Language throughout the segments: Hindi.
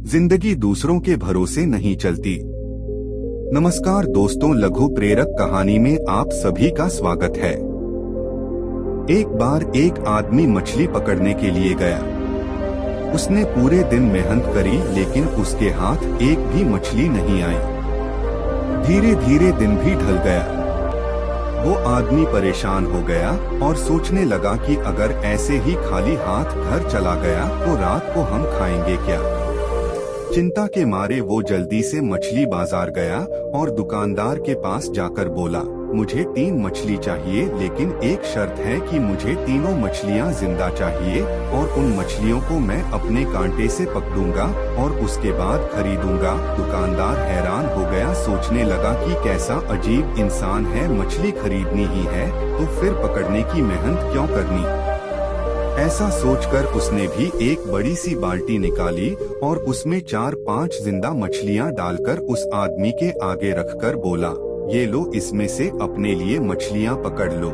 जिंदगी दूसरों के भरोसे नहीं चलती। नमस्कार दोस्तों, लघु प्रेरक कहानी में आप सभी का स्वागत है। एक बार एक आदमी मछली पकड़ने के लिए गया। उसने पूरे दिन मेहनत करी, लेकिन उसके हाथ एक भी मछली नहीं आई। धीरे धीरे दिन भी ढल गया। वो आदमी परेशान हो गया और सोचने लगा कि अगर ऐसे ही खाली हाथ घर चला गया तो रात को हम खाएंगे क्या। चिंता के मारे वो जल्दी से मछली बाजार गया और दुकानदार के पास जाकर बोला, मुझे 3 मछली चाहिए, लेकिन एक शर्त है कि मुझे तीनों मछलियां जिंदा चाहिए और उन मछलियों को मैं अपने कांटे से पकड़ूंगा और उसके बाद खरीदूंगा। दुकानदार हैरान हो गया, सोचने लगा कि कैसा अजीब इंसान है, मछली खरीदनी ही है तो फिर पकड़ने की मेहनत क्यों करनी। ऐसा सोचकर उसने भी एक बड़ी सी बाल्टी निकाली और उसमें 4-5 जिंदा मछलियां डालकर उस आदमी के आगे रखकर बोला, ये लो, इसमें से अपने लिए मछलियां पकड़ लो।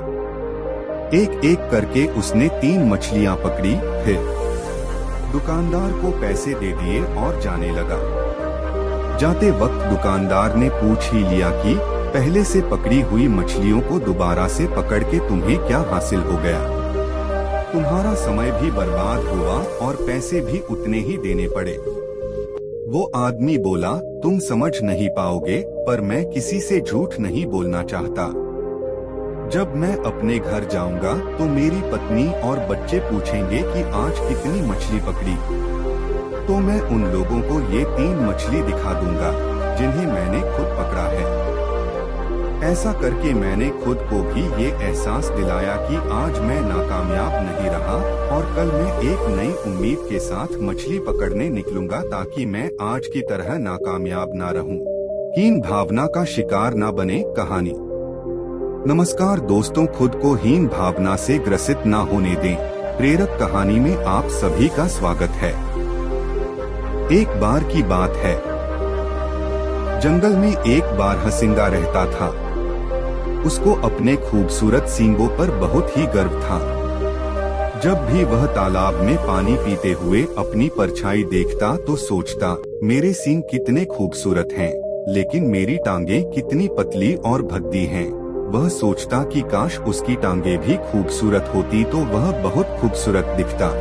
एक एक करके उसने 3 मछलियां पकड़ी, फिर दुकानदार को पैसे दे दिए और जाने लगा। जाते वक्त दुकानदार ने पूछ ही लिया कि पहले से पकड़ी हुई मछलियों को दोबारा से पकड़ के तुम्हें क्या हासिल हो गया। तुम्हारा समय भी बर्बाद हुआ और पैसे भी उतने ही देने पड़े। वो आदमी बोला, तुम समझ नहीं पाओगे, पर मैं किसी से झूठ नहीं बोलना चाहता। जब मैं अपने घर जाऊंगा तो मेरी पत्नी और बच्चे पूछेंगे कि आज कितनी मछली पकड़ी, तो मैं उन लोगों को ये 3 मछली दिखा दूंगा जिन्हें मैंने खुद पकड़ा है। ऐसा करके मैंने खुद को भी ये एहसास दिलाया कि आज मैं नाकामयाब नहीं रहा और कल मैं एक नई उम्मीद के साथ मछली पकड़ने निकलूंगा, ताकि मैं आज की तरह नाकामयाब ना रहूं। हीन भावना का शिकार ना बने कहानी। नमस्कार दोस्तों, खुद को हीन भावना से ग्रसित ना होने दें। प्रेरक कहानी में आप सभी का स्वागत है। एक बार की बात है, जंगल में एक बारहसिंगा रहता था। उसको अपने खूबसूरत सींगों पर बहुत ही गर्व था। जब भी वह तालाब में पानी पीते हुए अपनी परछाई देखता तो सोचता, मेरे सींग कितने खूबसूरत हैं, लेकिन मेरी टांगें कितनी पतली और भद्दी हैं। वह सोचता कि काश उसकी टांगें भी खूबसूरत होती तो वह बहुत खूबसूरत दिखता।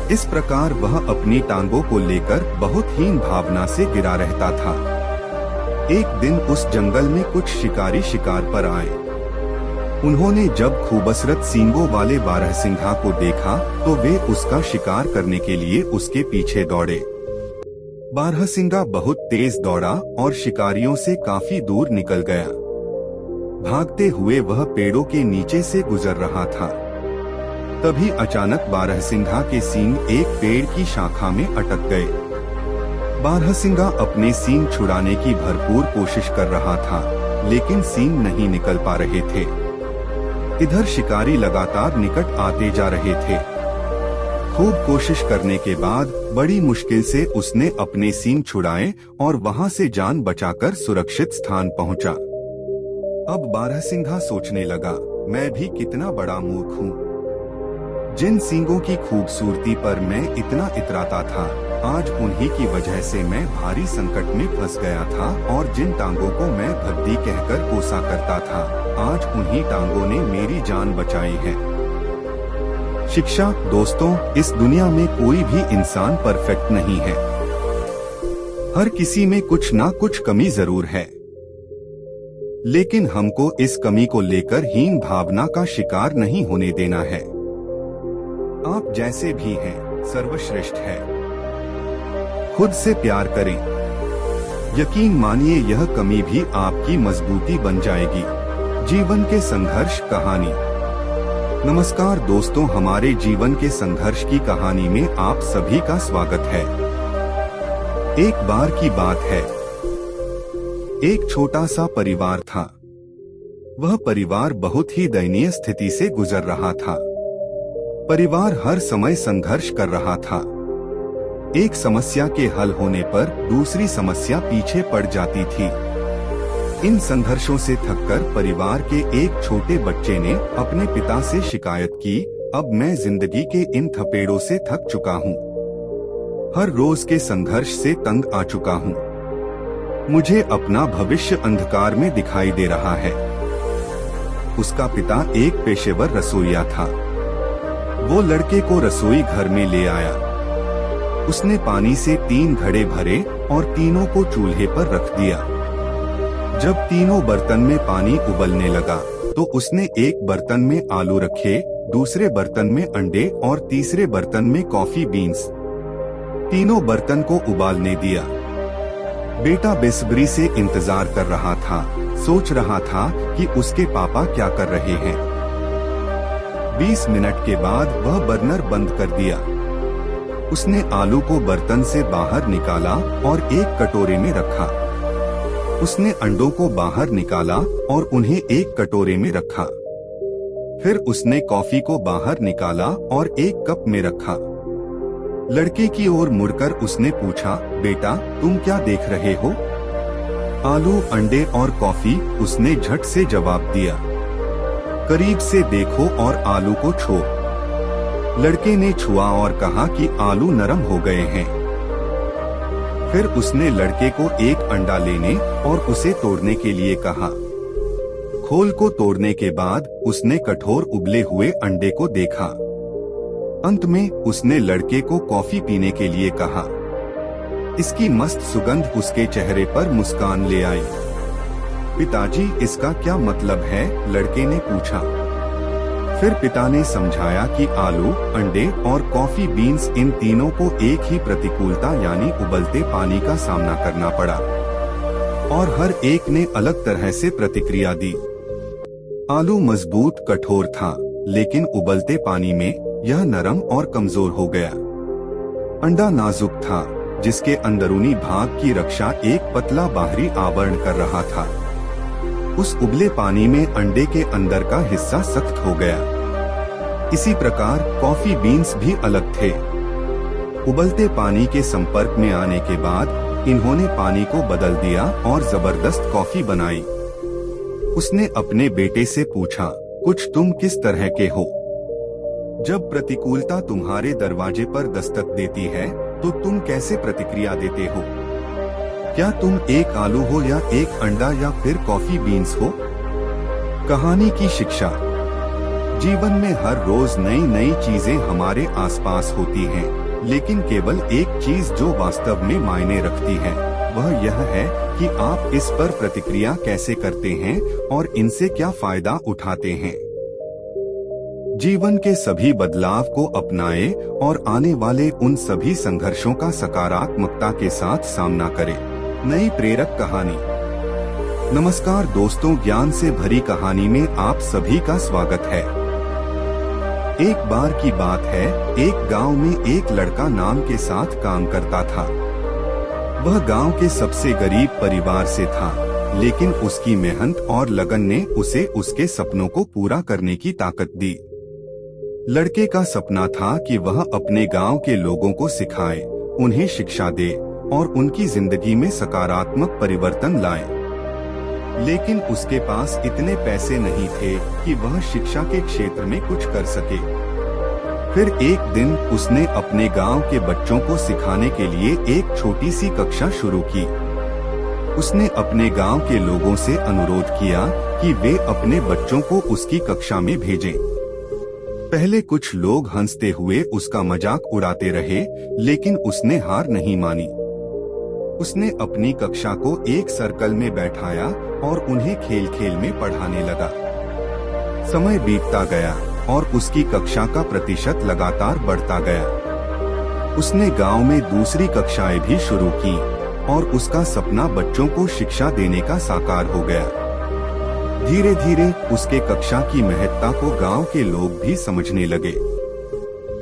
इस प्रकार वह अपनी टांगों को लेकर बहुत हीन भावना से गिरा रहता था। एक दिन उस जंगल में कुछ शिकारी शिकार पर आए। उन्होंने जब खूबसूरत सींगों वाले बारहसिंघा को देखा तो वे उसका शिकार करने के लिए उसके पीछे दौड़े। बारहसिंघा बहुत तेज दौड़ा और शिकारियों से काफी दूर निकल गया। भागते हुए वह पेड़ों के नीचे से गुजर रहा था। तभी अचानक बारहसिंघा के सींग एक पेड़ की शाखा में अटक गए। बारहसिंगा अपने सींग छुड़ाने की भरपूर कोशिश कर रहा था, लेकिन सींग नहीं निकल पा रहे थे। इधर शिकारी लगातार निकट आते जा रहे थे। खूब कोशिश करने के बाद बड़ी मुश्किल से उसने अपने सींग छुड़ाए और वहां से जान बचाकर सुरक्षित स्थान पहुंचा। अब बारहसिंगा सोचने लगा, मैं भी कितना बड़ा मूर्ख हूँ। जिन सींगों की खूबसूरती पर मैं इतना इतराता था, आज उन्हीं की वजह से मैं भारी संकट में फंस गया था और जिन टांगों को मैं भद्दी कहकर कोसा करता था, आज उन्हीं टांगों ने मेरी जान बचाई है। शिक्षा दोस्तों, इस दुनिया में कोई भी इंसान परफेक्ट नहीं है। हर किसी में कुछ ना कुछ कमी जरूर है, लेकिन हमको इस कमी को लेकर हीन भावना का शिकार नहीं होने देना है। आप जैसे भी हैं, सर्वश्रेष्ठ है। खुद से प्यार करें। यकीन मानिए, यह कमी भी आपकी मजबूती बन जाएगी। जीवन के संघर्ष कहानी। नमस्कार दोस्तों, हमारे जीवन के संघर्ष की कहानी में आप सभी का स्वागत है। एक बार की बात है, एक छोटा सा परिवार था। वह परिवार बहुत ही दयनीय स्थिति से गुजर रहा था। परिवार हर समय संघर्ष कर रहा था। एक समस्या के हल होने पर दूसरी समस्या पीछे पड़ जाती थी। इन संघर्षों से थककर परिवार के एक छोटे बच्चे ने अपने पिता से शिकायत की, अब मैं जिंदगी के इन थपेड़ों से थक चुका हूँ। हर रोज के संघर्ष से तंग आ चुका हूँ। मुझे अपना भविष्य अंधकार में दिखाई दे रहा है। उसका पिता एक पेशेवर रसोइया था। वो लड़के को रसोई घर में ले आया। उसने पानी से 3 घड़े भरे और तीनों को चूल्हे पर रख दिया। जब तीनों बर्तन में पानी उबलने लगा तो उसने एक बर्तन में आलू रखे, दूसरे बर्तन में अंडे और तीसरे बर्तन में कॉफी बीन्स। तीनों बर्तन को उबालने दिया। बेटा बेसब्री से इंतजार कर रहा था, सोच रहा था कि उसके पापा क्या कर रहे हैं। 20 मिनट के बाद वह बर्नर बंद कर दिया। उसने आलू को बर्तन से बाहर निकाला और एक कटोरे में रखा। उसने अंडों को बाहर निकाला और उन्हें एक कटोरे में रखा। फिर उसने कॉफी को बाहर निकाला और एक कप में रखा। लड़के की ओर मुड़कर उसने पूछा, बेटा तुम क्या देख रहे हो? आलू, अंडे और कॉफी, उसने झट से जवाब दिया। करीब से देखो और आलू को छुओ। लड़के ने छुआ और कहा कि आलू नरम हो गए हैं। फिर उसने लड़के को एक अंडा लेने और उसे तोड़ने के लिए कहा। खोल को तोड़ने के बाद उसने कठोर उबले हुए अंडे को देखा। अंत में उसने लड़के को कॉफी पीने के लिए कहा। इसकी मस्त सुगंध उसके चेहरे पर मुस्कान ले आई। पिताजी, इसका क्या मतलब है? लड़के ने पूछा। फिर पिता ने समझाया कि आलू, अंडे और कॉफी बीन्स, इन तीनों को एक ही प्रतिकूलता यानी उबलते पानी का सामना करना पड़ा और हर एक ने अलग तरह से प्रतिक्रिया दी। आलू मजबूत कठोर था, लेकिन उबलते पानी में यह नरम और कमजोर हो गया। अंडा नाजुक था, जिसके अंदरूनी भाग की रक्षा एक पतला बाहरी आवरण कर रहा था। उस उबले पानी में अंडे के अंदर का हिस्सा सख्त हो गया। इसी प्रकार कॉफी बीन्स भी अलग थे। उबलते पानी के संपर्क में आने के बाद इन्होंने पानी को बदल दिया और जबरदस्त कॉफी बनाई। उसने अपने बेटे से पूछा, कुछ तुम किस तरह के हो? जब प्रतिकूलता तुम्हारे दरवाजे पर दस्तक देती है तो तुम कैसे प्रतिक्रिया देते हो? क्या तुम एक आलू हो या एक अंडा या फिर कॉफी बीन्स हो? कहानी की शिक्षा। जीवन में हर रोज नई नई चीजें हमारे आसपास होती हैं, लेकिन केवल एक चीज जो वास्तव में मायने रखती है वह यह है कि आप इस पर प्रतिक्रिया कैसे करते हैं और इनसे क्या फायदा उठाते हैं। जीवन के सभी बदलाव को अपनाएं और आने वाले उन सभी संघर्षों का सकारात्मकता के साथ सामना करें। नई प्रेरक कहानी। नमस्कार दोस्तों, ज्ञान से भरी कहानी में आप सभी का स्वागत है। एक बार की बात है, एक गांव में एक लड़का नाम के साथ काम करता था। वह गांव के सबसे गरीब परिवार से था, लेकिन उसकी मेहनत और लगन ने उसे उसके सपनों को पूरा करने की ताकत दी। लड़के का सपना था कि वह अपने गांव के लोगों को सिखाए, उन्हें शिक्षा दे और उनकी जिंदगी में सकारात्मक परिवर्तन लाए। लेकिन उसके पास इतने पैसे नहीं थे कि वह शिक्षा के क्षेत्र में कुछ कर सके। फिर एक दिन उसने अपने गांव के बच्चों को सिखाने के लिए एक छोटी सी कक्षा शुरू की। उसने अपने गांव के लोगों से अनुरोध किया कि वे अपने बच्चों को उसकी कक्षा में भेजें। पहले कुछ लोग हंसते हुए उसका मजाक उड़ाते रहे, लेकिन उसने हार नहीं मानी। उसने अपनी कक्षा को एक सर्कल में बैठाया और उन्हें खेल खेल में पढ़ाने लगा। समय बीतता गया और उसकी कक्षा का प्रतिशत लगातार बढ़ता गया। उसने गांव में दूसरी कक्षाएं भी शुरू की और उसका सपना बच्चों को शिक्षा देने का साकार हो गया। धीरे धीरे उसके कक्षा की महत्ता को गांव के लोग भी समझने लगे।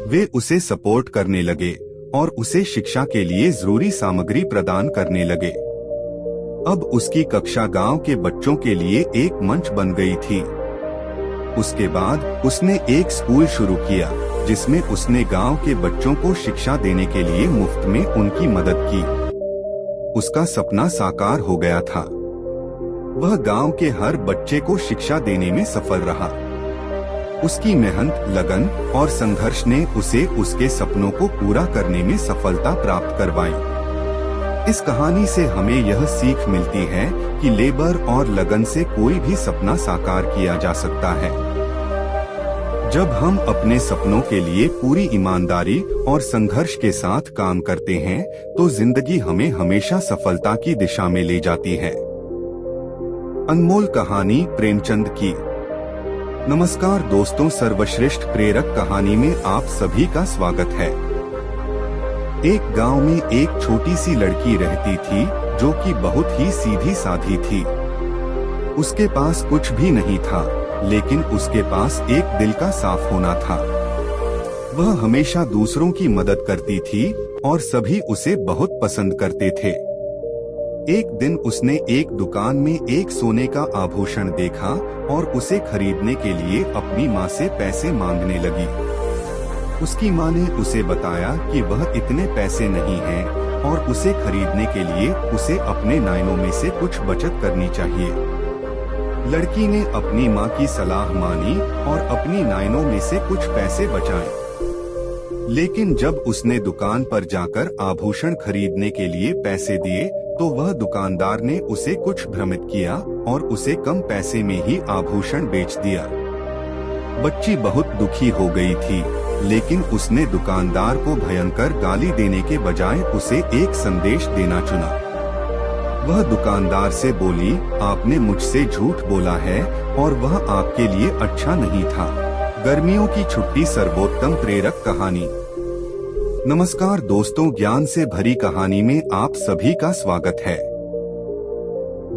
वे उसे सपोर्ट करने लगे और उसे शिक्षा के लिए जरूरी सामग्री प्रदान करने लगे। अब उसकी कक्षा गांव के बच्चों के लिए एक मंच बन गई थी। उसके बाद उसने एक स्कूल शुरू किया, जिसमें उसने गांव के बच्चों को शिक्षा देने के लिए मुफ्त में उनकी मदद की। उसका सपना साकार हो गया था। वह गांव के हर बच्चे को शिक्षा देने में सफल रहा। उसकी मेहनत, लगन और संघर्ष ने उसे उसके सपनों को पूरा करने में सफलता प्राप्त करवाई। इस कहानी से हमें यह सीख मिलती है कि लेबर और लगन से कोई भी सपना साकार किया जा सकता है। जब हम अपने सपनों के लिए पूरी ईमानदारी और संघर्ष के साथ काम करते हैं, तो जिंदगी हमें हमेशा सफलता की दिशा में ले जाती है। अनमोल कहानी प्रेमचंद की। नमस्कार दोस्तों, सर्वश्रेष्ठ प्रेरक कहानी में आप सभी का स्वागत है। एक गांव में एक छोटी सी लड़की रहती थी जो कि बहुत ही सीधी साधी थी। उसके पास कुछ भी नहीं था, लेकिन उसके पास एक दिल का साफ होना था। वह हमेशा दूसरों की मदद करती थी और सभी उसे बहुत पसंद करते थे। एक दिन उसने एक दुकान में एक सोने का आभूषण देखा और उसे खरीदने के लिए अपनी माँ से पैसे मांगने लगी। उसकी माँ ने उसे बताया कि वह इतने पैसे नहीं हैं और उसे खरीदने के लिए उसे अपने नायनों में से कुछ बचत करनी चाहिए। लड़की ने अपनी माँ की सलाह मानी और अपनी नायनों में से कुछ पैसे बचाए। लेकिन जब उसने दुकान पर जाकर आभूषण खरीदने के लिए पैसे दिए, तो वह दुकानदार ने उसे कुछ भ्रमित किया और उसे कम पैसे में ही आभूषण बेच दिया। बच्ची बहुत दुखी हो गई थी, लेकिन उसने दुकानदार को भयंकर गाली देने के बजाय उसे एक संदेश देना चुना। वह दुकानदार से बोली, आपने मुझसे झूठ बोला है और वह आपके लिए अच्छा नहीं था। गर्मियों की छुट्टी सर्वोत्तम प्रेरक कहानी। नमस्कार दोस्तों, ज्ञान से भरी कहानी में आप सभी का स्वागत है।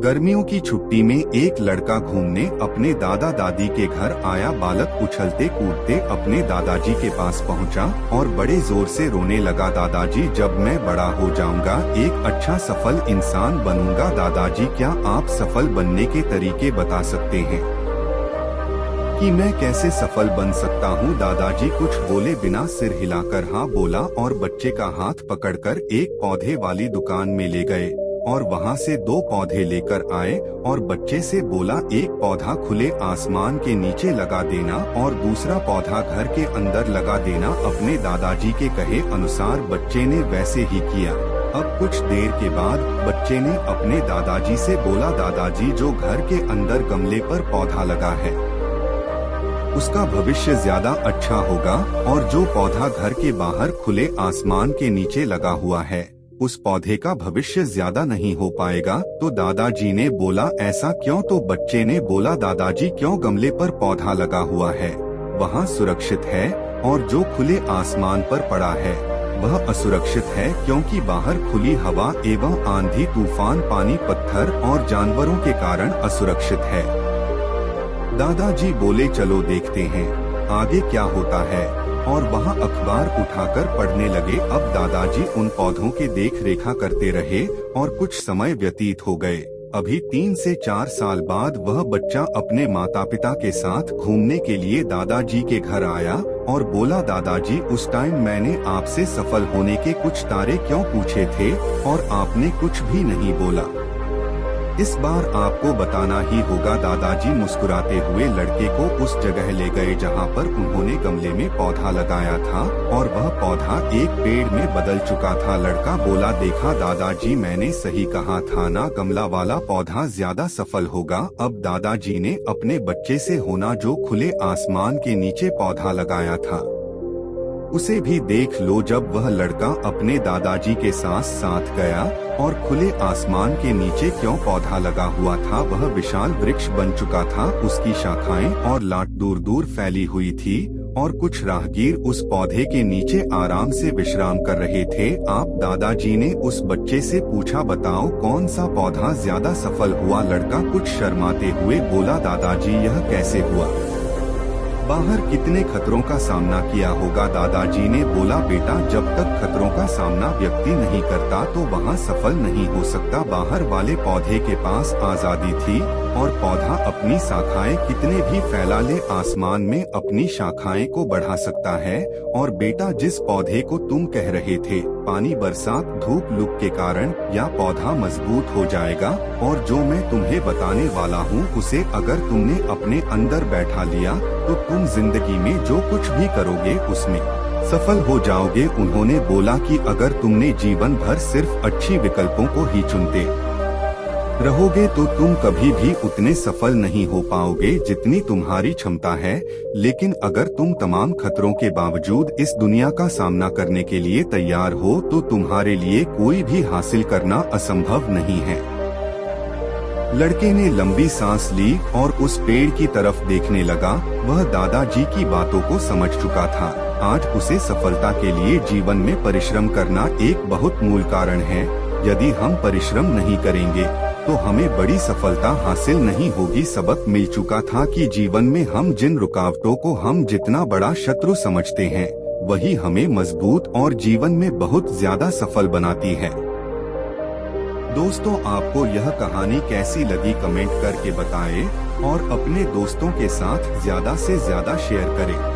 गर्मियों की छुट्टी में एक लड़का घूमने अपने दादा दादी के घर आया। बालक उछलते कूदते अपने दादाजी के पास पहुंचा और बड़े जोर से रोने लगा, दादाजी जब मैं बड़ा हो जाऊंगा एक अच्छा सफल इंसान बनूंगा। दादाजी क्या आप सफल बनने के तरीके बता सकते हैं कि मैं कैसे सफल बन सकता हूँ? दादाजी कुछ बोले बिना सिर हिलाकर हाँ बोला और बच्चे का हाथ पकड़कर एक पौधे वाली दुकान में ले गए और वहाँ से 2 पौधे लेकर आए और बच्चे से बोला, एक पौधा खुले आसमान के नीचे लगा देना और दूसरा पौधा घर के अंदर लगा देना। अपने दादाजी के कहे अनुसार बच्चे ने वैसे ही किया। अब कुछ देर के बाद बच्चे ने अपने दादाजी से बोला, दादाजी जो घर के अंदर गमले पर पौधा लगा है उसका भविष्य ज्यादा अच्छा होगा, और जो पौधा घर के बाहर खुले आसमान के नीचे लगा हुआ है उस पौधे का भविष्य ज्यादा नहीं हो पाएगा। तो दादाजी ने बोला, ऐसा क्यों? तो बच्चे ने बोला, दादाजी क्यों गमले पर पौधा लगा हुआ है वहाँ सुरक्षित है और जो खुले आसमान पर पड़ा है वह असुरक्षित है, क्योंकि बाहर खुली हवा एवं आंधी तूफान, पानी, पत्थर और जानवरों के कारण असुरक्षित है। दादाजी बोले, चलो देखते हैं आगे क्या होता है, और वहाँ अखबार उठाकर पढ़ने लगे। अब दादाजी उन पौधों के देख रेखा करते रहे और कुछ समय व्यतीत हो गए। अभी 3 से 4 साल बाद वह बच्चा अपने माता पिता के साथ घूमने के लिए दादाजी के घर आया और बोला, दादाजी उस टाइम मैंने आपसे सफल होने के कुछ तारे क्यों पूछे थे और आपने कुछ भी नहीं बोला। इस बार आपको बताना ही होगा। दादाजी मुस्कुराते हुए लड़के को उस जगह ले गए जहाँ पर उन्होंने गमले में पौधा लगाया था और वह पौधा एक पेड़ में बदल चुका था। लड़का बोला, देखा दादाजी मैंने सही कहा था ना, गमला वाला पौधा ज्यादा सफल होगा। अब दादाजी ने अपने बच्चे से होना जो खुले आसमान के नीचे पौधा लगाया था उसे भी देख लो। जब वह लड़का अपने दादाजी के साथ गया और खुले आसमान के नीचे क्यों पौधा लगा हुआ था वह विशाल वृक्ष बन चुका था। उसकी शाखाएं और लाट दूर दूर फैली हुई थी और कुछ राहगीर उस पौधे के नीचे आराम से विश्राम कर रहे थे। आप दादाजी ने उस बच्चे से पूछा, बताओ कौन सा पौधा ज्यादा सफल हुआ? लड़का कुछ शर्माते हुए बोला, दादाजी यह कैसे हुआ? बाहर कितने खतरों का सामना किया होगा? दादाजी ने बोला, बेटा जब तक खतरों का सामना व्यक्ति नहीं करता तो वहाँ सफल नहीं हो सकता। बाहर वाले पौधे के पास आजादी थी और पौधा अपनी शाखाएं कितने भी फैला ले आसमान में अपनी शाखाएं को बढ़ा सकता है। और बेटा जिस पौधे को तुम कह रहे थे पानी, बरसात, धूप, लू के कारण या पौधा मजबूत हो जाएगा, और जो मैं तुम्हें बताने वाला हूँ उसे अगर तुमने अपने अंदर बैठा लिया तो तुम तुम जिंदगी में जो कुछ भी करोगे उसमें सफल हो जाओगे। उन्होंने बोला कि अगर तुमने जीवन भर सिर्फ अच्छी विकल्पों को ही चुनते रहोगे तो तुम कभी भी उतने सफल नहीं हो पाओगे जितनी तुम्हारी क्षमता है। लेकिन अगर तुम तमाम खतरों के बावजूद इस दुनिया का सामना करने के लिए तैयार हो तो तुम्हारे लिए कोई भी हासिल करना असंभव नहीं है। लड़के ने लंबी सांस ली और उस पेड़ की तरफ देखने लगा। वह दादाजी की बातों को समझ चुका था। आज उसे सफलता के लिए जीवन में परिश्रम करना एक बहुत मूल कारण है। यदि हम परिश्रम नहीं करेंगे तो हमें बड़ी सफलता हासिल नहीं होगी। सबक मिल चुका था कि जीवन में हम जिन रुकावटों को हम जितना बड़ा शत्रु समझते हैं वही हमें मजबूत और जीवन में बहुत ज्यादा सफल बनाती है। दोस्तों, आपको यह कहानी कैसी लगी कमेंट करके बताएं और अपने दोस्तों के साथ ज्यादा से ज्यादा शेयर करें।